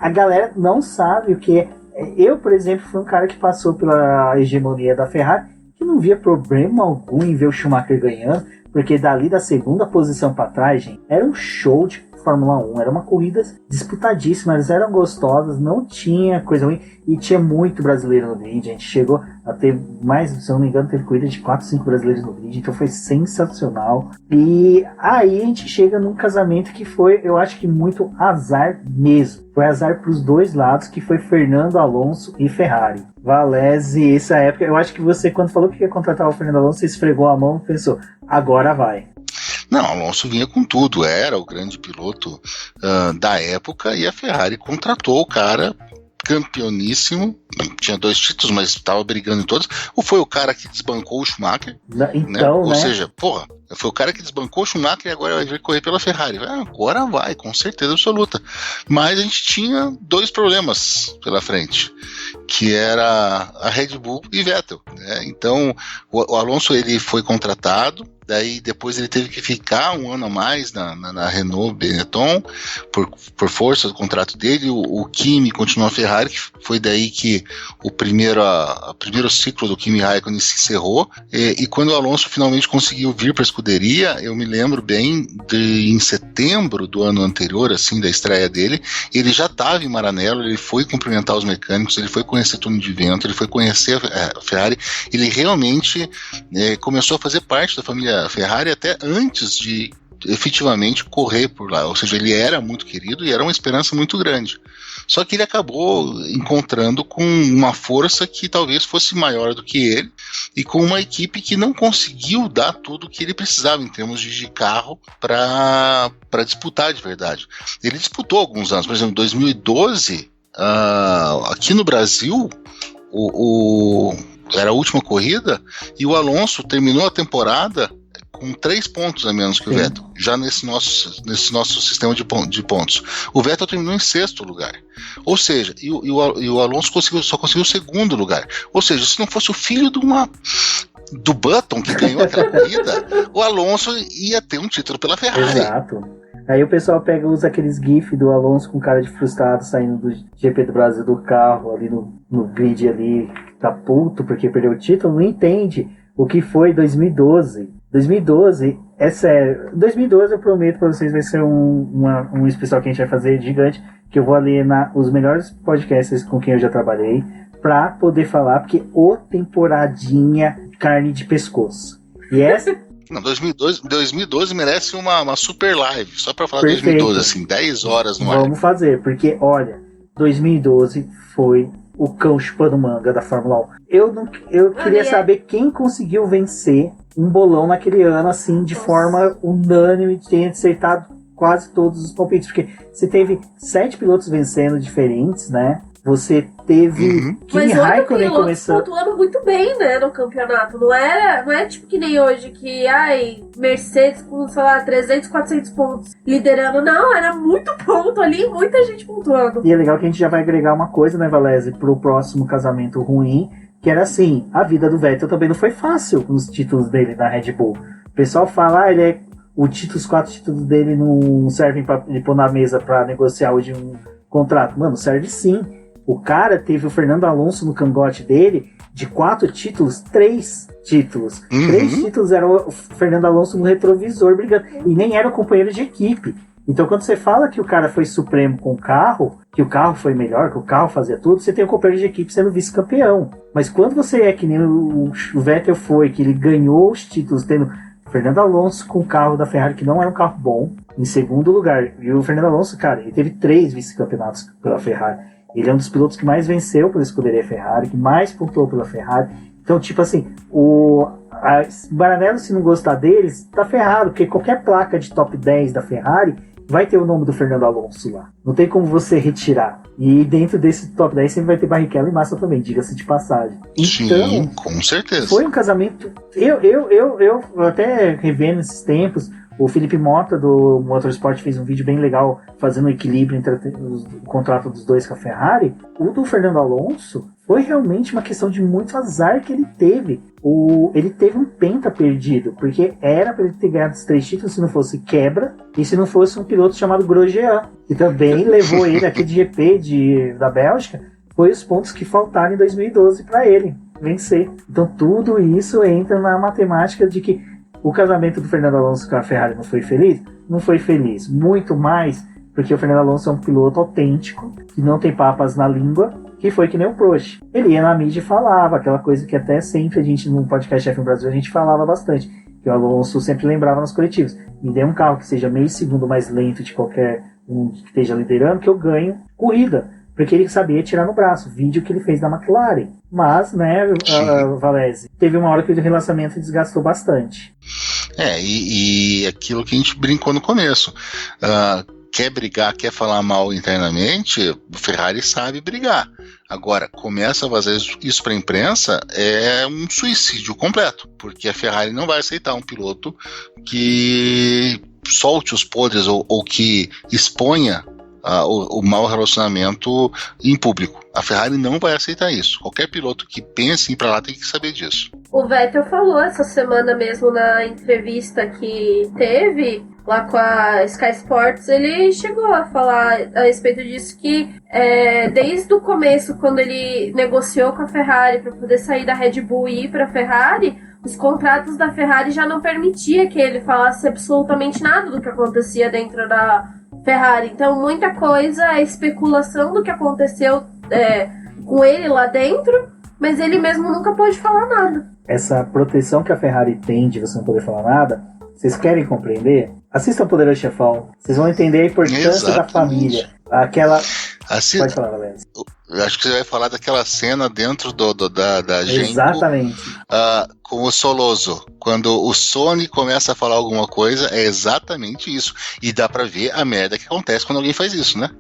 a galera não sabe o que é. Eu, por exemplo, fui um cara que passou pela hegemonia da Ferrari, que não via problema algum em ver o Schumacher ganhando, porque dali da segunda posição para trás, gente, era um show de Fórmula 1, era uma corrida disputadíssima, elas eram gostosas, não tinha coisa ruim, e tinha muito brasileiro no grid. A gente chegou a ter mais, se eu não me engano, teve corrida de 4, 5 brasileiros no grid, então foi sensacional. E aí a gente chega num casamento que foi, eu acho que muito azar mesmo, foi azar para os 2 lados, que foi Fernando Alonso e Ferrari. Valese, essa época, eu acho que você, quando falou que ia contratar o Fernando Alonso, você esfregou a mão e pensou, agora vai. Não, Alonso vinha com tudo, era o grande piloto da época, e a Ferrari contratou o cara campeoníssimo, tinha 2 títulos, mas estava brigando em todos. Ou foi o cara que desbancou o Schumacher? Então, Ou seja, foi o cara que desbancou o Schumacher e agora vai correr pela Ferrari. Agora vai, com certeza absoluta. Mas a gente tinha 2 problemas pela frente, que era a Red Bull e Vettel, né? Então, o Alonso, ele foi contratado, daí depois ele teve que ficar 1 ano a mais na Renault Benetton, por força do contrato dele. O Kimi continuou a Ferrari, que foi daí que o primeiro ciclo do Kimi Raikkonen se encerrou, e quando o Alonso finalmente conseguiu vir para a escuderia, eu me lembro bem em setembro do ano anterior, assim, da estreia dele, ele já estava em Maranello, ele foi cumprimentar os mecânicos, ele foi conhecer túnel de vento, ele foi conhecer a Ferrari, ele realmente começou a fazer parte da família Ferrari até antes de efetivamente correr por lá, ou seja, ele era muito querido e era uma esperança muito grande. Só que ele acabou encontrando com uma força que talvez fosse maior do que ele, e com uma equipe que não conseguiu dar tudo o que ele precisava em termos de carro para disputar de verdade. Ele disputou alguns anos, por exemplo, em 2012, aqui no Brasil, era a última corrida, e o Alonso terminou a temporada com 3 pontos a menos que o Vettel, já nesse nosso sistema de pontos. O Vettel terminou em 6º lugar. Ou seja, e o Alonso só conseguiu o 2º lugar. Ou seja, se não fosse o filho do Button que ganhou aquela corrida, o Alonso ia ter um título pela Ferrari. Exato. Aí o pessoal usa aqueles gifs do Alonso com cara de frustrado saindo do GP do Brasil do carro ali no grid ali, tá puto porque perdeu o título, não entende o que foi 2012. 2012, é sério. 2012 eu prometo pra vocês, vai ser um especial que a gente vai fazer gigante, que eu vou alienar os melhores podcasts com quem eu já trabalhei, pra poder falar, porque temporadinha carne de pescoço. E essa... Não, 2012 merece uma super live, só pra falar. Perfeito. 2012, assim, 10 horas no ar. Vamos fazer, porque, olha, 2012 foi o cão chupando manga da Fórmula 1. Eu queria saber quem conseguiu vencer um bolão naquele ano, assim, de forma unânime, de ter acertado quase todos os palpites, porque você teve 7 pilotos vencendo diferentes, né? Você teve Kimi Mas outro Raikkonen piloto começando. pontuando muito bem, né, no campeonato. Não é tipo que nem hoje, que, Mercedes com, sei lá, 300, 400 pontos liderando. Não, era muito ponto ali, muita gente pontuando. E é legal que a gente já vai agregar uma coisa, né, Valese, pro próximo casamento ruim, que era assim, a vida do Vettel também não foi fácil com os títulos dele na Red Bull. O pessoal fala, os 4 títulos dele não servem pra ele pôr na mesa pra negociar hoje um contrato. Mano, serve sim. O cara teve o Fernando Alonso no cangote dele, de 4 títulos, 3 títulos. 3 títulos era o Fernando Alonso no retrovisor brigando. E nem era o companheiro de equipe. Então quando você fala que o cara foi supremo com o carro, que o carro foi melhor, que o carro fazia tudo, você tem o companheiro de equipe sendo vice-campeão. Mas quando você é que nem o Vettel foi, que ele ganhou os títulos tendo Fernando Alonso com o carro da Ferrari, que não era um carro bom, em segundo lugar. E o Fernando Alonso, cara, ele teve 3 vice-campeonatos pela Ferrari. Ele é um dos pilotos que mais venceu pela escuderia Ferrari, que mais pontuou pela Ferrari. Então, tipo assim, o Maranello, se não gostar deles, tá ferrado, porque qualquer placa de top 10 da Ferrari vai ter o nome do Fernando Alonso lá. Não tem como você retirar. E dentro desse top 10 sempre vai ter Barrichello e Massa também, diga-se de passagem. Então, sim, com certeza. Foi um casamento... Eu até revendo esses tempos, o Felipe Mota do Motorsport fez um vídeo bem legal fazendo o equilíbrio entre o contrato dos dois com a Ferrari. O do Fernando Alonso foi realmente uma questão de muito azar que ele teve. Ele teve um penta perdido, porque era para ele ter ganhado os 3 títulos se não fosse quebra e se não fosse um piloto chamado Grosjean, que também levou ele aquele GP da Bélgica. Foi os pontos que faltaram em 2012 para ele vencer. Então tudo isso entra na matemática de que o casamento do Fernando Alonso com a Ferrari não foi feliz? Não foi feliz. Muito mais porque o Fernando Alonso é um piloto autêntico, que não tem papas na língua, que foi que nem o Prost. Ele ia na mídia e falava, aquela coisa que até sempre a gente, no podcast F1 Brasil, a gente falava bastante, que o Alonso sempre lembrava nos coletivos. Me dê um carro que seja meio segundo mais lento de qualquer um que esteja liderando, que eu ganho corrida. Porque ele sabia tirar no braço. Vídeo que ele fez da McLaren. Mas, né, Valese, teve uma hora que o relacionamento desgastou bastante. E aquilo que a gente brincou no começo. Quer brigar, quer falar mal internamente, o Ferrari sabe brigar. Agora, começa a fazer isso para a imprensa, é um suicídio completo, porque a Ferrari não vai aceitar um piloto que solte os podres ou que exponha o mau relacionamento em público. A Ferrari não vai aceitar isso. Qualquer piloto que pense em ir para lá tem que saber disso. O Vettel falou essa semana mesmo na entrevista que teve lá com a Sky Sports, ele chegou a falar a respeito disso, que desde o começo, quando ele negociou com a Ferrari para poder sair da Red Bull e ir para a Ferrari, os contratos da Ferrari já não permitia que ele falasse absolutamente nada do que acontecia dentro da Ferrari. Então muita coisa é especulação do que aconteceu com ele lá dentro, mas ele mesmo nunca pôde falar nada. Essa proteção que a Ferrari tem de você não poder falar nada, vocês querem compreender? Assistam Poderoso Chefão. Vocês vão entender a importância da família. Pode falar, Valéria. Eu acho que você vai falar daquela cena dentro da gente. Exatamente. Com o Soloso. Quando o Sony começa a falar alguma coisa, é exatamente isso. E dá pra ver a merda que acontece quando alguém faz isso, né?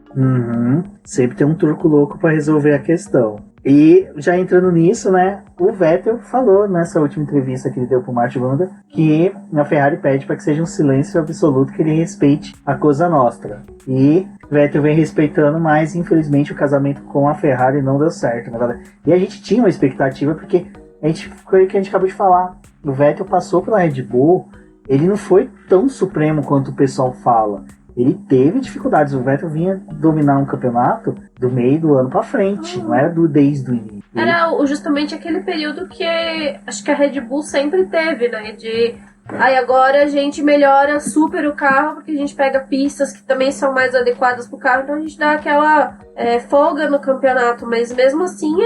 Sempre tem um turco louco pra resolver a questão. E já entrando nisso, né, o Vettel falou nessa última entrevista que ele deu pro Martin Wanda que a Ferrari pede para que seja um silêncio absoluto, que ele respeite a Cosa Nostra. E Vettel vem respeitando, mas infelizmente o casamento com a Ferrari não deu certo, né, galera? E a gente tinha uma expectativa, porque foi o que a gente acabou de falar. O Vettel passou pela Red Bull, ele não foi tão supremo quanto o pessoal fala. Ele teve dificuldades. O Vettel vinha dominar um campeonato do meio do ano pra frente, não era desde o início. Era justamente aquele período que acho que a Red Bull sempre teve, né? Agora a gente melhora super o carro, porque a gente pega pistas que também são mais adequadas pro carro, então a gente dá aquela folga no campeonato, mas mesmo assim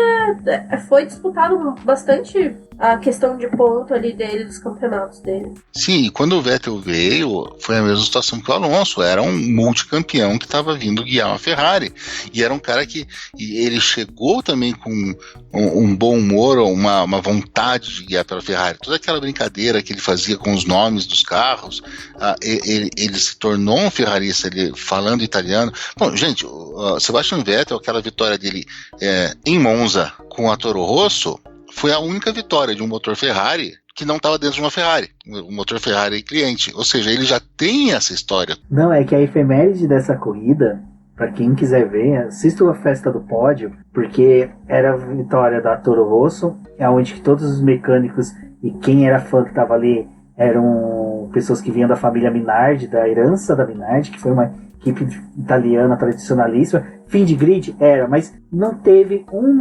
foi disputado bastante a questão de ponto ali dele, dos campeonatos dele. Sim, e quando o Vettel veio, foi a mesma situação que o Alonso, era um multicampeão que estava vindo guiar uma Ferrari, e era um cara que ele chegou também com um bom humor, uma vontade de guiar pela Ferrari, toda aquela brincadeira que ele fazia com os nomes dos carros, ele se tornou um ferrarista, ele falando italiano. Bom, gente, o Sebastian Vettel, aquela vitória dele em Monza com a Toro Rosso, foi a única vitória de um motor Ferrari que não estava dentro de uma Ferrari, um motor Ferrari cliente, ou seja, ele já tem essa história. Não, é que a efeméride dessa corrida, para quem quiser ver, assista a festa do pódio, porque era a vitória da Toro Rosso, onde todos os mecânicos e quem era fã que estava ali eram pessoas que vinham da família Minardi, da herança da Minardi, que foi uma equipe italiana tradicionalíssima. Fim de grid era, mas não teve um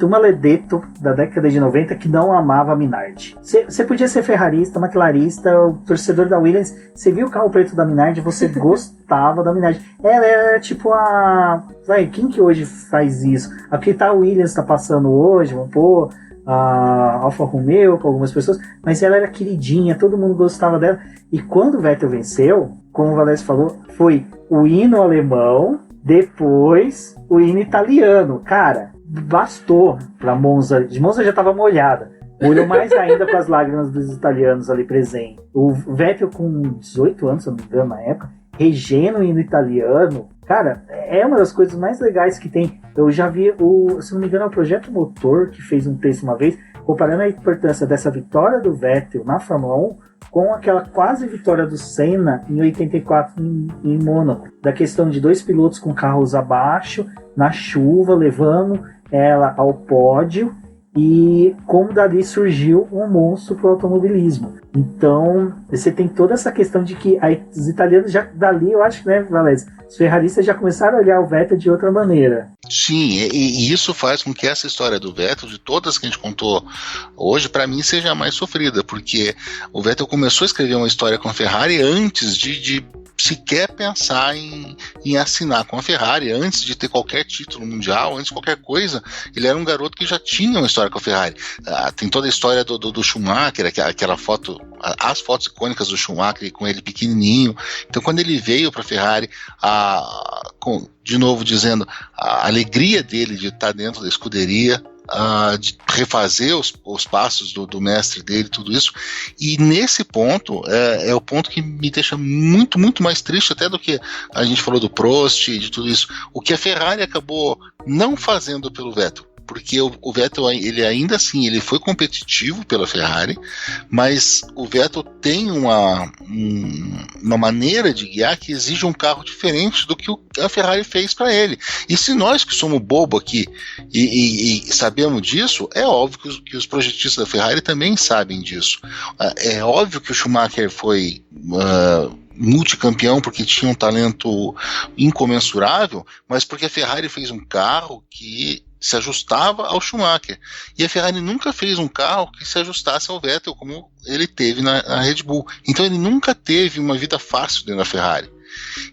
maledeto da década de 90 que não amava a Minardi. Você podia ser ferrarista, maquilarista, o torcedor da Williams, você viu o carro preto da Minardi, você gostava da Minardi. Ela era tipo quem que hoje faz isso? A que tá a Williams tá passando hoje, vamos pôr a Alfa Romeo com algumas pessoas, mas ela era queridinha, todo mundo gostava dela. E quando o Vettel venceu, como o Valécio falou, foi o hino alemão, depois o hino italiano. Cara, bastou pra Monza. De Monza já estava molhada. Molhou mais ainda com as lágrimas dos italianos ali presentes. O Vettel com 18 anos, se eu não me engano, na época, regendo o hino italiano. Cara, é uma das coisas mais legais que tem. Eu já vi, se não me engano, é o Projeto Motor que fez um texto uma vez, comparando a importância dessa vitória do Vettel na Fórmula 1 com aquela quase vitória do Senna em 84 em Mônaco. Da questão de dois pilotos com carros abaixo, na chuva, levando ela ao pódio, e como dali surgiu um monstro para o automobilismo. Então, você tem toda essa questão de que os italianos já dali, eu acho, né, Valézio, os ferraristas já começaram a olhar o Vettel de outra maneira. Sim, e isso faz com que essa história do Vettel, de todas que a gente contou hoje, para mim seja a mais sofrida, porque o Vettel começou a escrever uma história com a Ferrari antes de sequer pensar em assinar com a Ferrari, antes de ter qualquer título mundial, antes de qualquer coisa. Ele era um garoto que já tinha uma história com a Ferrari. Tem toda a história do Schumacher, aquela foto, as fotos icônicas do Schumacher com ele pequenininho. Então, quando ele veio para a Ferrari, de novo dizendo a alegria dele de estar dentro da escuderia, de refazer os passos do mestre dele, tudo isso. E nesse ponto é o ponto que me deixa muito, muito mais triste até do que a gente falou do Prost, de tudo isso. O que a Ferrari acabou não fazendo pelo Vettel. Porque o Vettel, ele ainda assim, ele foi competitivo pela Ferrari, mas o Vettel tem uma maneira de guiar que exige um carro diferente do que a Ferrari fez para ele. E se nós que somos bobo aqui e sabemos disso, é óbvio que os projetistas da Ferrari também sabem disso. É óbvio que o Schumacher foi multicampeão porque tinha um talento incomensurável, mas porque a Ferrari fez um carro que se ajustava ao Schumacher. E a Ferrari nunca fez um carro que se ajustasse ao Vettel, como ele teve na Red Bull. Então ele nunca teve uma vida fácil dentro da Ferrari.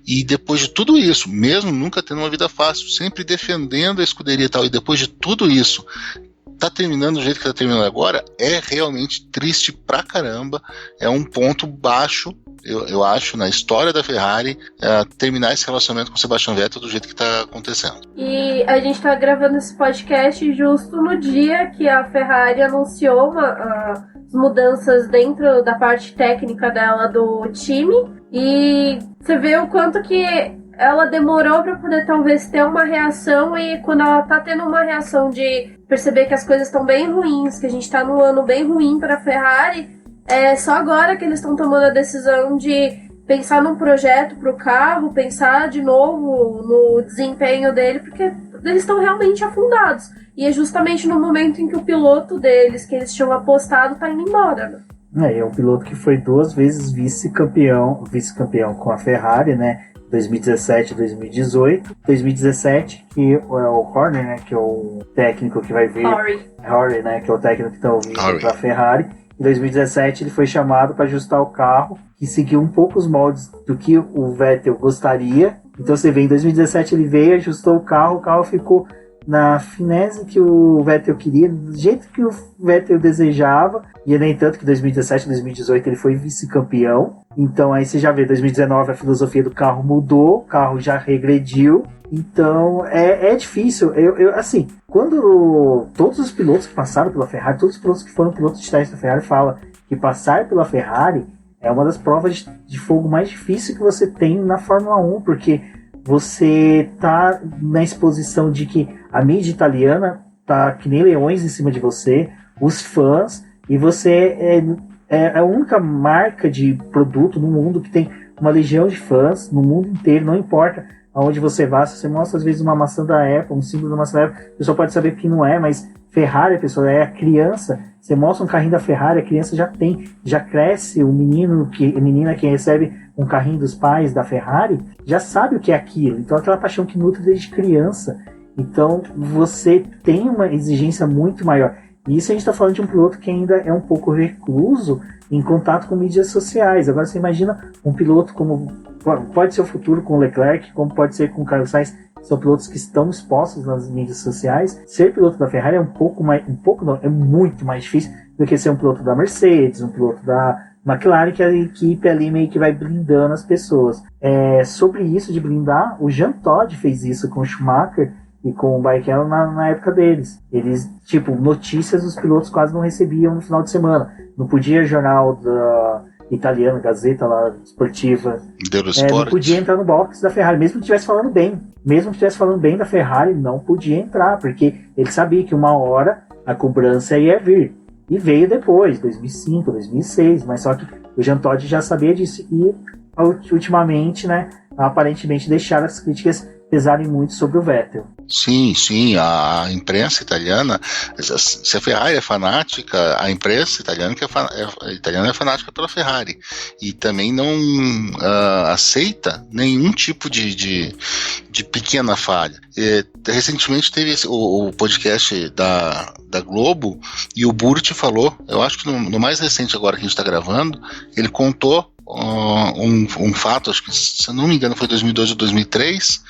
E depois de tudo isso, mesmo nunca tendo uma vida fácil, sempre defendendo a escuderia e tal, e depois de tudo isso, tá terminando do jeito que tá terminando agora, é realmente triste pra caramba. É um ponto baixo, eu acho, na história da Ferrari, terminar esse relacionamento com o Sebastian Vettel do jeito que tá acontecendo. E a gente tá gravando esse podcast justo no dia que a Ferrari anunciou as mudanças dentro da parte técnica dela do time, e você vê o quanto que ela demorou para poder talvez ter uma reação, e quando ela tá tendo uma reação de perceber que as coisas estão bem ruins, que a gente tá num ano bem ruim para a Ferrari, é só agora que eles estão tomando a decisão de pensar num projeto para o carro, pensar de novo no desempenho dele, porque eles estão realmente afundados. E é justamente no momento em que o piloto deles, que eles tinham apostado, tá indo embora, né? É um piloto que foi 2 vezes vice-campeão com a Ferrari, né? 2017 e 2018. 2017, que é o Horner, né? Que é o técnico que vai vir. Horner, né? Que é o técnico que está ouvindo para a Ferrari. Em 2017 ele foi chamado para ajustar o carro, que seguiu um pouco os moldes do que o Vettel gostaria. Então você vê, em 2017 ele veio, ajustou o carro ficou na finesse que o Vettel queria, do jeito que o Vettel desejava, e nem tanto que 2017, 2018 ele foi vice-campeão. Então aí você já vê, 2019 a filosofia do carro mudou, o carro já regrediu. Então é difícil. Assim, quando todos os pilotos que passaram pela Ferrari, todos os pilotos que foram pilotos de teste da Ferrari falam que passar pela Ferrari é uma das provas de fogo mais difíceis que você tem na Fórmula 1, porque você tá na exposição de que a mídia italiana tá que nem leões em cima de você, os fãs, e você é a única marca de produto no mundo que tem uma legião de fãs no mundo inteiro, não importa aonde você vá. Se você mostra às vezes uma maçã da Apple, um símbolo da maçã da Apple, a pessoa pode saber que não é, mas Ferrari, a pessoa é a criança. Você mostra um carrinho da Ferrari, a criança já cresce, a menina que recebe um carrinho dos pais da Ferrari, já sabe o que é aquilo. Então aquela paixão que nutre desde criança. Então você tem uma exigência muito maior. E isso a gente está falando de um piloto que ainda é um pouco recluso em contato com mídias sociais. Agora você imagina um piloto como pode ser o futuro com o Leclerc, como pode ser com o Carlos Sainz, são pilotos que estão expostos nas mídias sociais. Ser piloto da Ferrari é muito mais difícil do que ser um piloto da Mercedes, um piloto da McLaren, que a equipe ali meio que vai blindando as pessoas. Sobre isso de blindar, o Jean Todt fez isso com o Schumacher e com o Barrichello na época deles. Eles, notícias dos pilotos quase não recebiam no final de semana. Não podia jornal da italiano, Gazeta lá, esportiva, não podia entrar no box da Ferrari, mesmo que estivesse falando bem da Ferrari, não podia entrar, porque ele sabia que uma hora a cobrança ia vir, e veio depois, 2005, 2006, mas só que o Jean Todt já sabia disso, e ultimamente, né, aparentemente deixaram as críticas pesarem muito sobre o Vettel. Sim, a imprensa italiana, se a Ferrari é fanática, a imprensa italiana é fanática pela Ferrari, e também não aceita nenhum tipo de pequena falha. Recentemente teve o podcast da Globo, e o Burti falou, eu acho que no mais recente agora que a gente está gravando, ele contou um fato, acho que, se eu não me engano, foi 2002 ou 2003,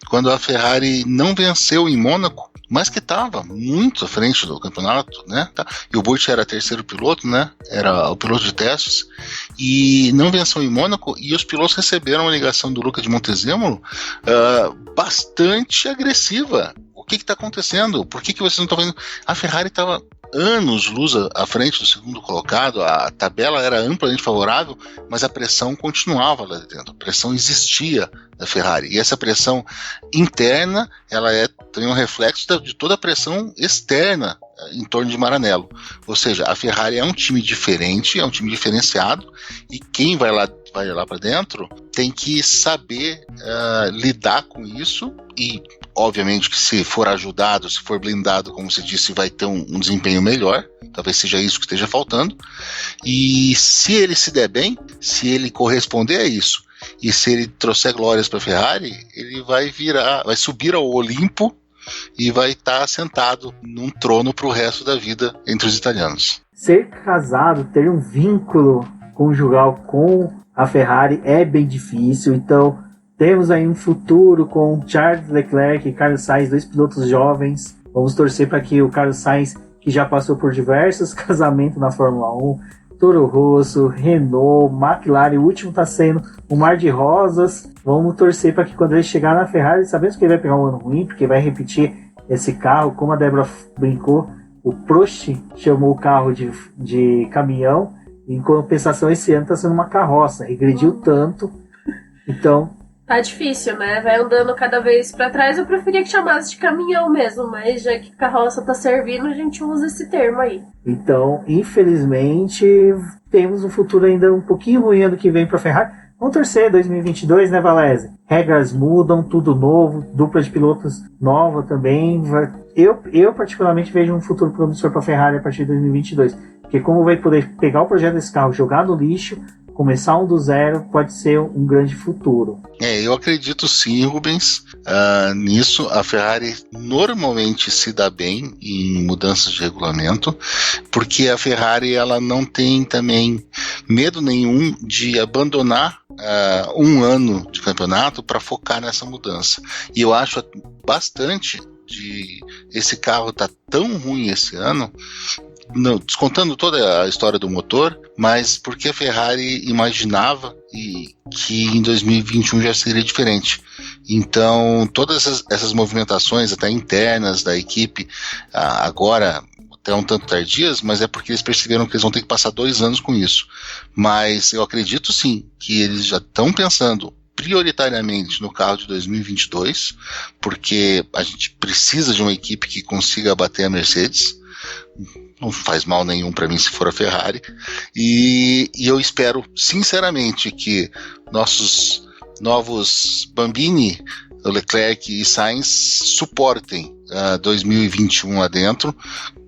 quando a Ferrari não venceu em Mônaco, mas que estava muito à frente do campeonato, né? E o Burti era terceiro piloto, né? Era o piloto de testes, e não venceu em Mônaco, e os pilotos receberam uma ligação do Luca de Montezemolo bastante agressiva. O que está acontecendo? Por que vocês não estão vendo? A Ferrari estava anos-luz à frente do segundo colocado, a tabela era amplamente favorável, mas a pressão continuava lá dentro, a pressão existia da Ferrari, e essa pressão interna, ela é também um reflexo de toda a pressão externa em torno de Maranello. Ou seja, a Ferrari é um time diferente, é um time diferenciado, e quem vai lá para dentro tem que saber lidar com isso, e obviamente que se for ajudado, se for blindado, como você disse, vai ter um desempenho melhor. Talvez seja isso que esteja faltando, e se ele se der bem, se ele corresponder a isso, e se ele trouxer glórias para a Ferrari, ele vai subir ao Olimpo e vai estar sentado num trono para o resto da vida entre os italianos. Ser casado, ter um vínculo conjugal com a Ferrari é bem difícil. Então temos aí um futuro com Charles Leclerc e Carlos Sainz, dois pilotos jovens. Vamos torcer para que o Carlos Sainz, que já passou por diversos casamentos na Fórmula 1, Toro Rosso, Renault, McLaren, o último está sendo um mar de rosas. Vamos torcer para que quando ele chegar na Ferrari, sabemos que ele vai pegar um ano ruim, porque vai repetir esse carro, como a Débora brincou, o Prost chamou o carro de caminhão, e em compensação esse ano está sendo uma carroça, regrediu tanto, então... Tá difícil, né? Vai andando cada vez pra trás. Eu preferia que chamasse de caminhão mesmo, mas já que carroça tá servindo, a gente usa esse termo aí. Então, infelizmente, temos um futuro ainda um pouquinho ruim ano que vem pra Ferrari. Vamos torcer 2022, né, Valese? Regras mudam, tudo novo, dupla de pilotos nova também. Eu particularmente vejo um futuro promissor pra Ferrari a partir de 2022. Porque como vai poder pegar o projeto desse carro, jogar no lixo, começar do zero, pode ser um grande futuro. Eu acredito sim, Rubens, nisso. A Ferrari normalmente se dá bem em mudanças de regulamento, porque a Ferrari ela não tem também medo nenhum de abandonar um ano de campeonato para focar nessa mudança. E eu acho bastante de esse carro tá tão ruim esse ano, não, descontando toda a história do motor, mas porque a Ferrari imaginava que em 2021 já seria diferente. Então, todas essas movimentações, até internas da equipe, agora até um tanto tardias, mas é porque eles perceberam que eles vão ter que passar 2 anos com isso. Mas eu acredito sim que eles já estão pensando prioritariamente no carro de 2022, porque a gente precisa de uma equipe que consiga bater a Mercedes. Não faz mal nenhum para mim se for a Ferrari. E eu espero sinceramente que nossos novos Bambini, Leclerc e Sainz suportem 2021 lá dentro,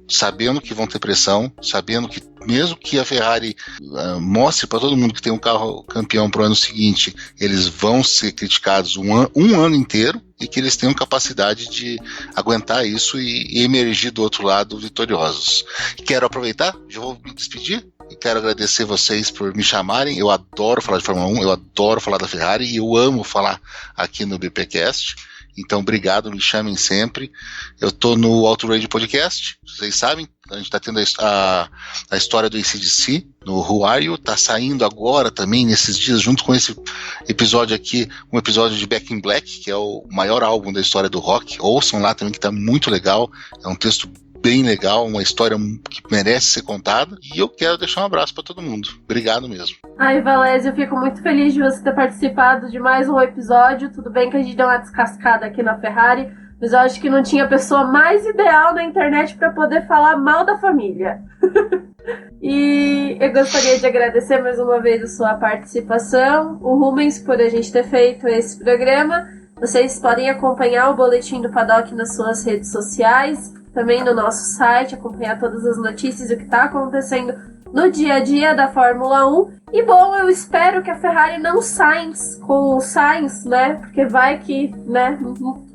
sabendo que vão ter pressão, sabendo que mesmo que a Ferrari mostre para todo mundo que tem um carro campeão para o ano seguinte, eles vão ser criticados um ano inteiro, e que eles tenham capacidade de aguentar isso e emergir do outro lado vitoriosos. Quero aproveitar, já vou me despedir, e quero agradecer vocês por me chamarem. Eu adoro falar de Fórmula 1, eu adoro falar da Ferrari, e eu amo falar aqui no BPcast. Então, obrigado, me chamem sempre. Eu tô no Auto Radio Podcast, vocês sabem, a gente tá tendo a história do AC/DC no Who Are You, tá saindo agora também, nesses dias, junto com esse episódio aqui, um episódio de Back in Black, que é o maior álbum da história do rock. Ouçam lá também, que tá muito legal, é um texto bem legal, uma história que merece ser contada, e eu quero deixar um abraço para todo mundo. Obrigado mesmo. Ai, Valézio, eu fico muito feliz de você ter participado de mais um episódio. Tudo bem que a gente deu uma descascada aqui na Ferrari, mas eu acho que não tinha pessoa mais ideal na internet para poder falar mal da família. E eu gostaria de agradecer mais uma vez a sua participação, o Rubens, por a gente ter feito esse programa. Vocês podem acompanhar o Boletim do Paddock nas suas redes sociais, também no nosso site, acompanhar todas as notícias e o que está acontecendo no dia a dia da Fórmula 1. E bom, eu espero que a Ferrari não saia com o Sainz, né? Porque vai que, né?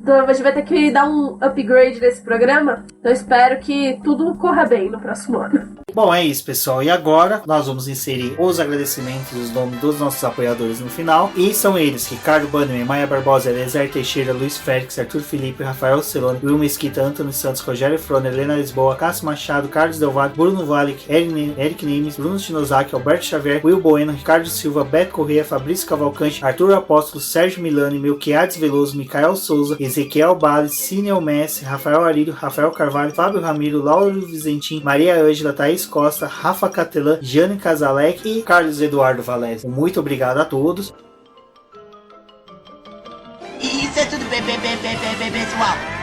A gente vai ter que dar um upgrade nesse programa. Então eu espero que tudo corra bem no próximo ano. Bom, é isso, pessoal. E agora nós vamos inserir os agradecimentos dos nomes dos nossos apoiadores no final. E são eles: Ricardo Bannerman, Maia Barbosa, Elezer Teixeira, Luiz Félix, Arthur Felipe, Rafael Celone, Will Mesquita, Antônio Santos, Rogério Froner, Helena Lisboa, Cássio Machado, Carlos Del Valle, Bruno Valic, Eric Nemes, Bruno Shinozaki, Alberto Xavier, Will Bueno, Ricardo Silva, Beto Corrêa, Fabrício Cavalcante, Arthur Apóstolo, Sérgio Milani, Melquiades Veloso, Micael Souza, Ezequiel Bales, Cineo Messi, Rafael Arílio, Rafael Carvalho, Fábio Ramiro, Lauro Vizentim, Maria Ângela, Thaís Costa, Rafa Catelã, Jane Casalec e Carlos Eduardo Valese. Muito obrigado a todos. Isso é tudo bem, pessoal.